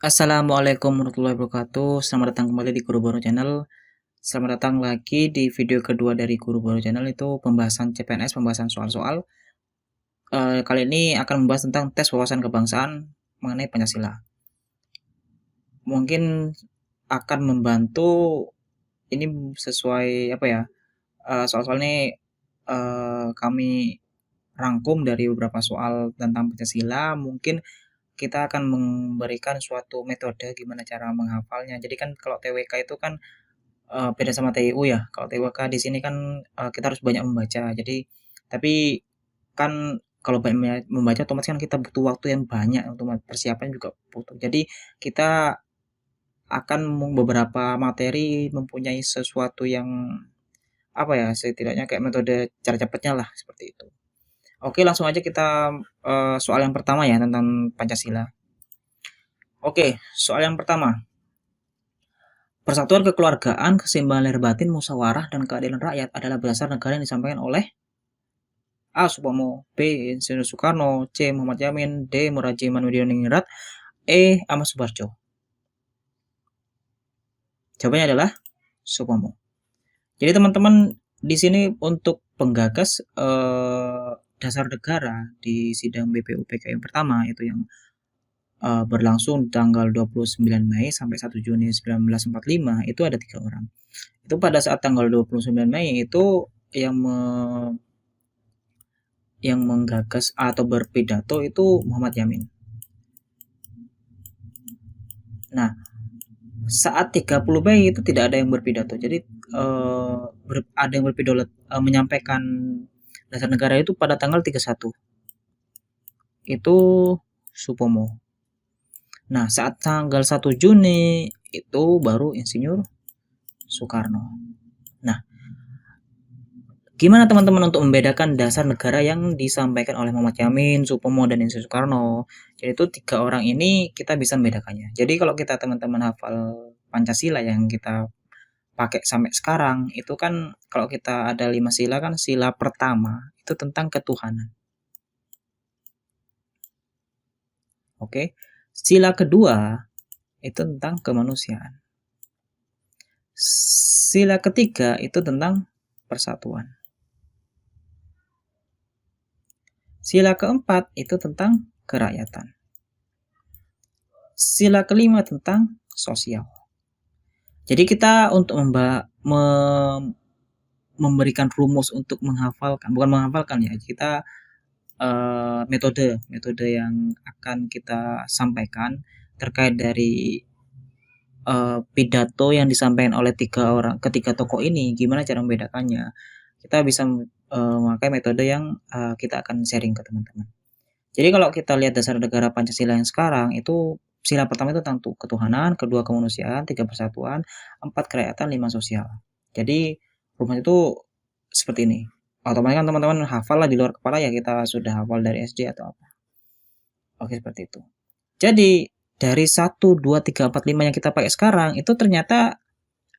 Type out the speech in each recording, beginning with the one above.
Assalamualaikum warahmatullahi wabarakatuh. Selamat datang kembali di Guru Baru Channel. Selamat datang lagi di video kedua dari Guru Baru Channel, itu pembahasan CPNS, pembahasan soal-soal. Kali ini akan membahas tentang tes wawasan kebangsaan mengenai Pancasila. Mungkin akan membantu ini sesuai apa ya? Soal-soal ini kami rangkum dari beberapa soal tentang Pancasila. Mungkin kita akan memberikan suatu metode gimana cara menghafalnya. Jadi kan kalau TWK itu kan beda sama TIU ya. Kalau TWK di sini kan kita harus banyak membaca. Jadi tapi kan kalau banyak membaca otomatis kan kita butuh waktu yang banyak untuk persiapan juga butuh. Jadi kita akan beberapa materi mempunyai sesuatu yang apa ya, setidaknya kayak metode cara cepatnya lah seperti itu. Oke, langsung aja kita soal yang pertama ya tentang Pancasila. Oke, soal yang pertama. Persatuan kekeluargaan, keseimbangan lahir batin, musyawarah, dan keadilan rakyat adalah berdasar negara yang disampaikan oleh A. Supomo, B. Insinyur Soekarno, C. Muhammad Yamin, D. Moraji Manudiningrat, E. Ahmad Subarjo. Jawabannya adalah Supomo. Jadi teman-teman di sini untuk penggagas dasar negara di sidang BPUPK yang pertama itu yang berlangsung tanggal 29 Mei sampai 1 Juni 1945 itu ada 3 orang. Itu pada saat tanggal 29 Mei itu yang menggagas atau berpidato itu Muhammad Yamin. Nah, saat 30 Mei itu tidak ada yang berpidato. Jadi ada yang berpidato menyampaikan dasar negara itu pada tanggal 31. Itu Supomo. Nah, saat tanggal 1 Juni itu baru Insinyur Soekarno. Nah, gimana teman-teman untuk membedakan dasar negara yang disampaikan oleh Muhammad Yamin, Supomo, dan Insinyur Soekarno? Jadi itu 3 orang ini kita bisa membedakannya. Jadi kalau kita teman-teman hafal Pancasila yang kita pakai sampai sekarang, itu kan kalau kita ada 5 sila kan, sila pertama itu tentang ketuhanan. Oke. Sila kedua itu tentang kemanusiaan. Sila ketiga itu tentang persatuan. Sila keempat itu tentang kerakyatan. Sila kelima tentang sosial. Jadi kita untuk memberikan rumus untuk menghafalkan, bukan menghafalkan ya, kita metode yang akan kita sampaikan terkait dari pidato yang disampaikan oleh ketiga tokoh ini, gimana cara membedakannya. Kita bisa memakai metode yang kita akan sharing ke teman-teman. Jadi kalau kita lihat dasar negara Pancasila yang sekarang itu sila pertama itu tentang ketuhanan, kedua kemanusiaan, 3 persatuan, 4 kerakyatan, 5 sosial. Jadi rumus itu seperti ini. Otomatis kan teman-teman hafal lah di luar kepala ya, kita sudah hafal dari SD atau apa. Oke, seperti itu. Jadi dari 1, 2, 3, 4, 5 yang kita pakai sekarang itu ternyata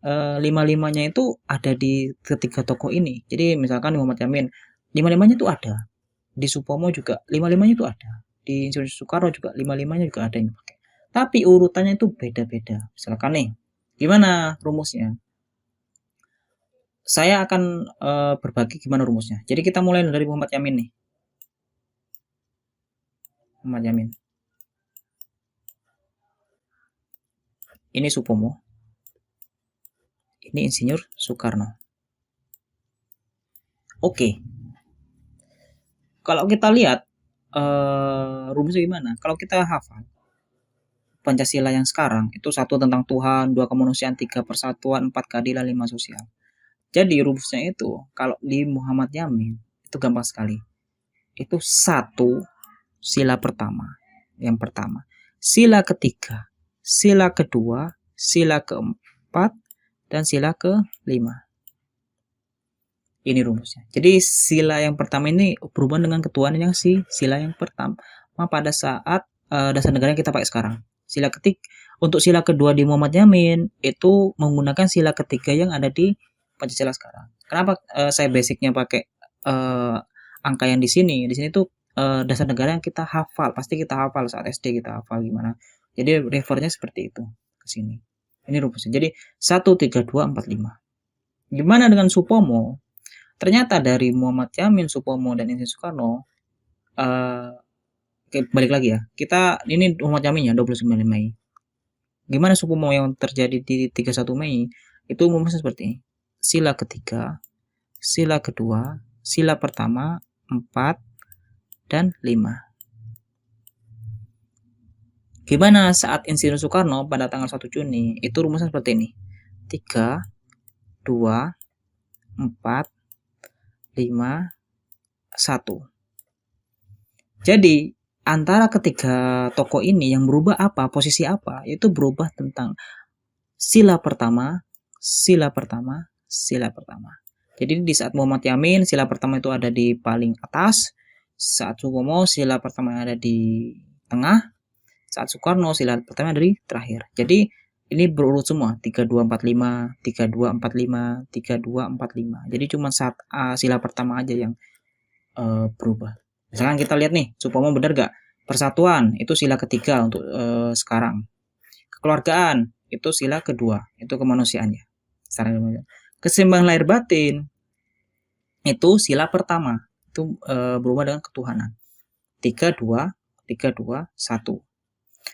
5-5-nya itu ada di ketiga tokoh ini. Jadi misalkan Muhammad Yamin, 5-5-nya itu ada. Di Supomo juga 5-5-nya itu ada. Di Insinyur Soekarno juga 5-5-nya juga ada yang dipakai. Tapi urutannya itu beda-beda. Misalkan nih, gimana rumusnya? Saya akan berbagi gimana rumusnya. Jadi kita mulai dari Muhammad Yamin nih. Muhammad Yamin. Ini Supomo. Ini Insinyur Soekarno. Oke. Kalau kita lihat rumusnya gimana? Kalau kita hafal Pancasila yang sekarang itu 1 tentang Tuhan, 2 kemanusiaan, 3 persatuan, 4 keadilan, 5 sosial. Jadi rumusnya itu kalau di Muhammad Yamin itu gampang sekali. Itu 1 sila pertama, yang pertama. Sila ketiga, sila kedua, sila keempat, dan sila kelima. Ini rumusnya. Jadi sila yang pertama ini berhubungan dengan ketuhanan yang sila yang pertama pada saat dasar negara yang kita pakai sekarang. Sila untuk sila kedua di Muhammad Yamin itu menggunakan sila ketiga yang ada di Pancasila sekarang. Kenapa saya basicnya pakai angka yang di sini? Di sini tuh dasar negara yang kita hafal, pasti kita hafal saat SD, kita hafal gimana Jadi refernya seperti itu ke sini. Ini rumusnya. Jadi 1, 3, 2, 4, 5. Gimana dengan Supomo? Ternyata dari Muhammad Yamin, Supomo, dan Insinyur Soekarno, balik lagi ya. Kita ini Muhammad Yamin ya 29 Mei. Gimana Supomo yang terjadi di 31 Mei? Itu rumusnya seperti ini. Sila ketiga, sila kedua, sila pertama, 4, dan 5. Gimana saat Insinyur Soekarno pada tanggal 1 Juni? Itu rumusnya seperti ini. 3, 2, 4, 5, 1. Jadi, antara ketiga tokoh ini yang berubah apa, posisi apa, itu berubah tentang sila pertama, sila pertama, sila pertama. Jadi di saat Muhammad Yamin, sila pertama itu ada di paling atas, saat Supomo, sila pertama ada di tengah, saat Soekarno, sila pertama dari terakhir. Jadi ini berurut semua, 3, 2, 4, 5, 3, 2, 4, 5, 3, 2, 4, 5. Jadi cuma saat sila pertama aja yang berubah. Misalkan kita lihat nih, Supomo benar gak? Persatuan, itu sila ketiga untuk sekarang. Kekeluargaan, itu sila kedua, itu kemanusiaannya. Keseimbangan lahir batin, itu sila pertama, itu berubah dengan ketuhanan. 3, 2, 3, 2, 1.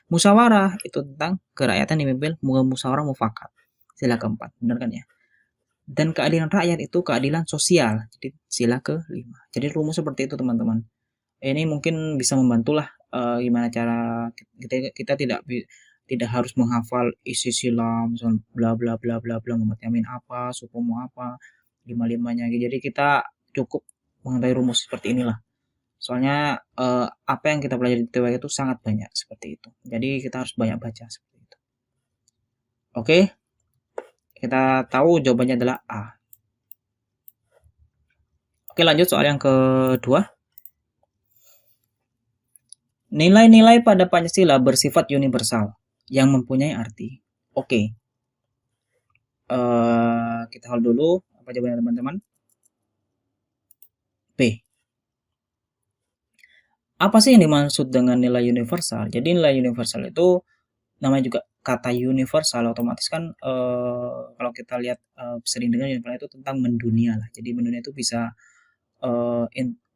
Musyawarah, itu tentang kerakyatan dipimpin musyawarah mufakat. Sila keempat, benar kan ya? Dan keadilan rakyat itu keadilan sosial, jadi sila kelima. Jadi rumus seperti itu teman-teman. Ini mungkin bisa membantulah gimana cara kita tidak harus menghafal isi sila, misalnya bla bla bla bla bla, Muhammad Yamin apa, Supomo apa, 5-5-nya. Jadi kita cukup mengetahui rumus seperti inilah. Soalnya apa yang kita pelajari di TWK itu sangat banyak seperti itu. Jadi kita harus banyak baca seperti itu. Oke, kita tahu jawabannya adalah A. Oke, lanjut soal yang kedua. Nilai-nilai pada Pancasila bersifat universal yang mempunyai arti. Oke. Kita hold dulu. Apa jawabannya teman-teman? B. Apa sih yang dimaksud dengan nilai universal? Jadi nilai universal itu namanya juga kata universal, otomatis kan kalau kita lihat sering dengar universal itu tentang mendunia lah. Jadi mendunia itu bisa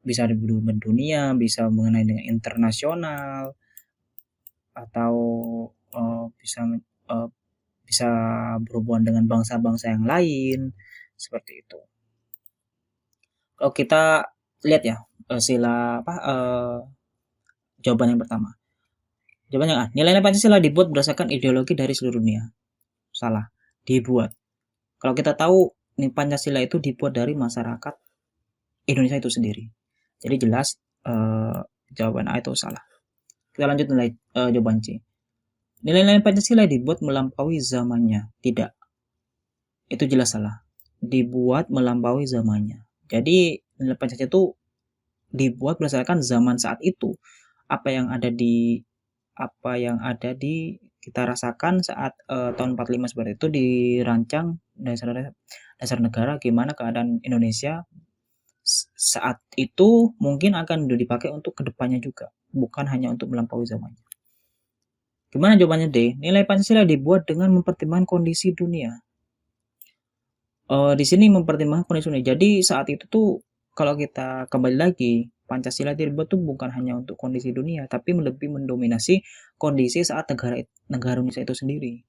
bisa mendunia, bisa mengenai dengan internasional, atau bisa berhubungan dengan bangsa-bangsa yang lain seperti itu. Kalau kita lihat ya sila jawaban yang pertama. Jawaban yang A. Nilai-nilai Pancasila dibuat berdasarkan ideologi dari seluruh dunia. Salah. Dibuat. Kalau kita tahu nih Pancasila itu dibuat dari masyarakat Indonesia itu sendiri. Jadi jelas jawaban A itu salah. Kita lanjut nilai jawaban C. Nilai-nilai Pancasila dibuat melampaui zamannya. Tidak. Itu jelas salah. Dibuat melampaui zamannya. Jadi nilai Pancasila itu dibuat berdasarkan zaman saat itu. Apa yang ada di kita rasakan saat tahun 45 seperti itu dirancang dasar negara, gimana keadaan Indonesia saat itu mungkin akan dipakai untuk kedepannya juga, bukan hanya untuk melampaui zamannya. Gimana jawabannya D? Nilai Pancasila dibuat dengan mempertimbangkan kondisi dunia. Di sini mempertimbangkan kondisi dunia. Jadi saat itu tuh kalau kita kembali lagi, Pancasila dibuat tuh bukan hanya untuk kondisi dunia, tapi lebih mendominasi kondisi saat negara Indonesia itu sendiri.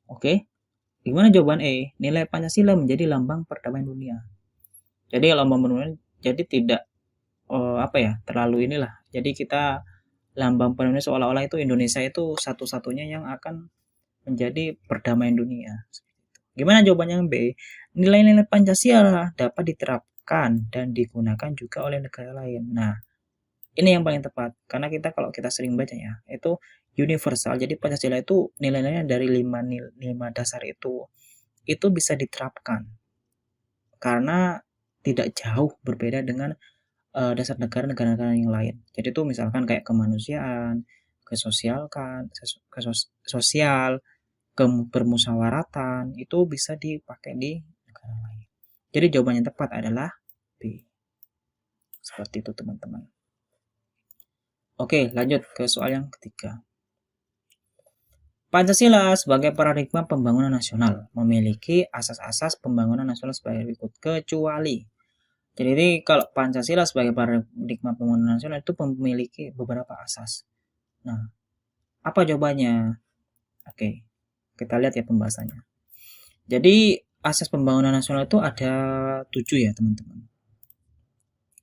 Oke, gimana jawaban E? Nilai Pancasila menjadi lambang perdamaian dunia. Jadi lambang perdamaian, jadi tidak terlalu inilah. Jadi kita lambang perdamaian seolah-olah itu Indonesia itu satu-satunya yang akan menjadi perdamaian dunia. Gimana jawabannya B? Nilai-nilai Pancasila dapat diterapkan dan digunakan juga oleh negara lain. Nah, ini yang paling tepat. Karena kalau kita sering baca ya, itu universal. Jadi Pancasila itu nilai-nilainya dari 5 dasar itu bisa diterapkan. Karena tidak jauh berbeda dengan dasar negara-negara yang lain. Jadi itu misalkan kayak kemanusiaan, sosial, bermusyawaratan itu bisa dipakai di negara lain. Jadi jawaban yang tepat adalah B. Seperti itu teman-teman. Oke, lanjut ke soal yang ketiga. Pancasila sebagai paradigma pembangunan nasional memiliki asas-asas pembangunan nasional sebagai berikut, kecuali. Jadi kalau Pancasila sebagai paradigma pembangunan nasional itu memiliki beberapa asas. Nah, apa jawabannya? Oke, kita lihat ya pembahasannya. Jadi asas pembangunan nasional itu ada 7 ya teman-teman.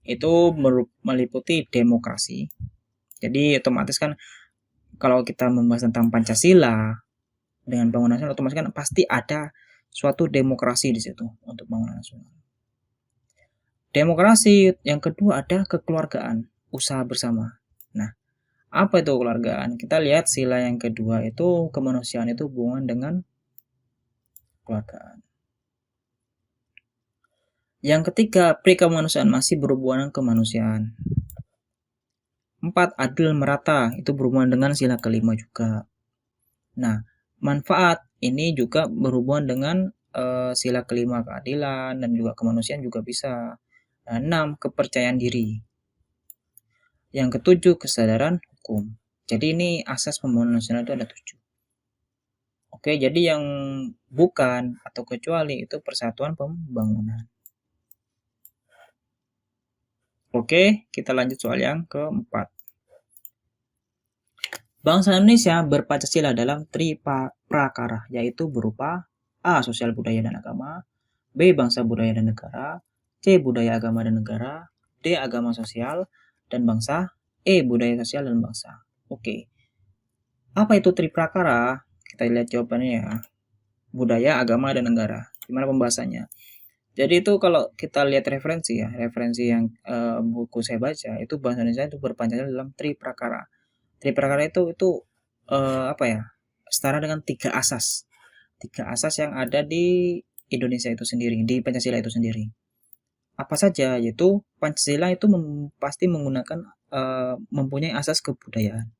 Itu meliputi demokrasi. Jadi otomatis kan kalau kita membahas tentang Pancasila dengan bangunan nasional, otomatis kan pasti ada suatu demokrasi di situ untuk bangunan nasional. Demokrasi yang kedua ada kekeluargaan, usaha bersama. Nah, apa itu kekeluargaan? Kita lihat sila yang kedua itu kemanusiaan itu hubungan dengan kekeluargaan. Yang ketiga, pre-kemanusiaan masih berhubungan dengan kemanusiaan. 4. Adil merata, itu berhubungan dengan sila kelima juga. Nah, manfaat ini juga berhubungan dengan sila kelima keadilan dan juga kemanusiaan juga bisa. Nah, 6. Kepercayaan diri. Yang ketujuh, kesadaran hukum. Jadi ini asas pembangunan nasional itu ada 7. Oke, jadi yang bukan atau kecuali itu persatuan pembangunan. Oke, kita lanjut soal yang keempat. Bangsa Indonesia berpancasila dalam triprakara, yaitu berupa A. Sosial budaya dan agama, B. Bangsa budaya dan negara, C. Budaya agama dan negara, D. Agama sosial dan bangsa, E. Budaya sosial dan bangsa. Oke, apa itu triprakara? Kita lihat jawabannya ya. Budaya, agama, dan negara. Gimana pembahasannya? Jadi itu kalau kita lihat referensi ya, referensi yang buku saya baca itu bangsa Indonesia itu berpancasila dalam triprakara. Triprakara itu apa ya? Setara dengan 3 asas. 3 asas yang ada di Indonesia itu sendiri, di Pancasila itu sendiri. Apa saja? Yaitu Pancasila itu pasti menggunakan mempunyai asas kebudayaan.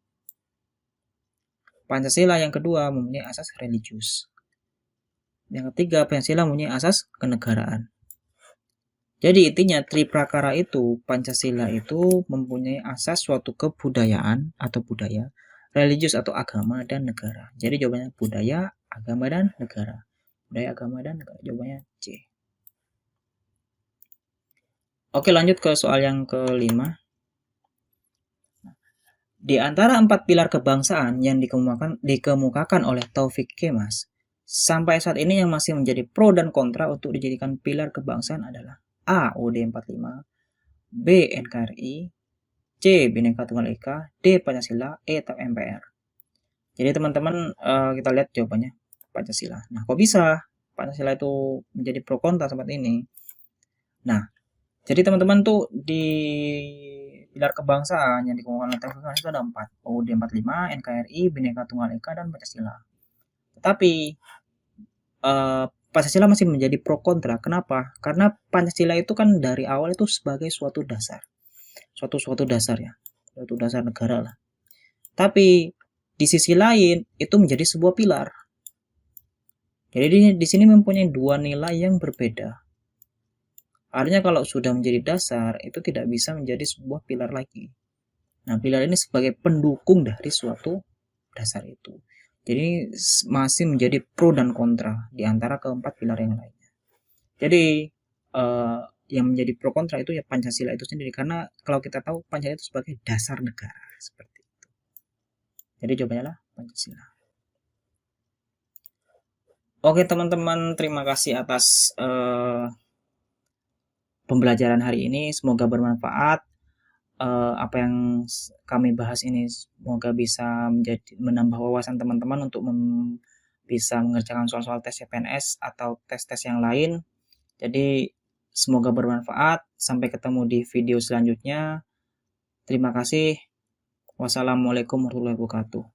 Pancasila yang kedua mempunyai asas religius. Yang ketiga, Pancasila mempunyai asas kenegaraan. Jadi intinya triprakara itu, Pancasila itu mempunyai asas suatu kebudayaan atau budaya, religius atau agama, dan negara. Jadi jawabannya budaya, agama, dan negara. Budaya, agama, dan negara. Jawabannya C. Oke, lanjut ke soal yang kelima. Di antara 4 pilar kebangsaan yang dikemukakan oleh Taufik Kemas, sampai saat ini yang masih menjadi pro dan kontra untuk dijadikan pilar kebangsaan adalah A. UUD 45, B. NKRI, C. Bhinneka Tunggal Ika, D. Pancasila, E. TAP MPR. Jadi teman-teman kita lihat jawabannya Pancasila. Nah, kok bisa Pancasila itu menjadi pro kontra seperti ini? Nah, jadi teman-teman tuh di pilar kebangsaan yang dikemukakan oleh Taufik Kemas itu ada 4, UUD 45, NKRI, Bhinneka Tunggal Ika, dan Pancasila. Tetapi Pancasila masih menjadi pro kontra. Kenapa? Karena Pancasila itu kan dari awal itu sebagai suatu dasar. Suatu dasar ya. Suatu dasar negara lah. Tapi di sisi lain itu menjadi sebuah pilar. Jadi di sini mempunyai 2 nilai yang berbeda. Artinya kalau sudah menjadi dasar itu tidak bisa menjadi sebuah pilar lagi. Nah, pilar ini sebagai pendukung dari suatu dasar itu. Jadi masih menjadi pro dan kontra di antara keempat pilar yang lainnya. Jadi yang menjadi pro kontra itu ya Pancasila itu sendiri, karena kalau kita tahu Pancasila itu sebagai dasar negara seperti itu. Jadi jawabannya lah Pancasila. Oke teman-teman, terima kasih atas pembelajaran hari ini. Semoga bermanfaat. Apa yang kami bahas ini semoga bisa menambah wawasan teman-teman untuk bisa mengerjakan soal-soal tes CPNS atau tes-tes yang lain. Jadi semoga bermanfaat. Sampai ketemu di video selanjutnya. Terima kasih. Wassalamualaikum warahmatullahi wabarakatuh.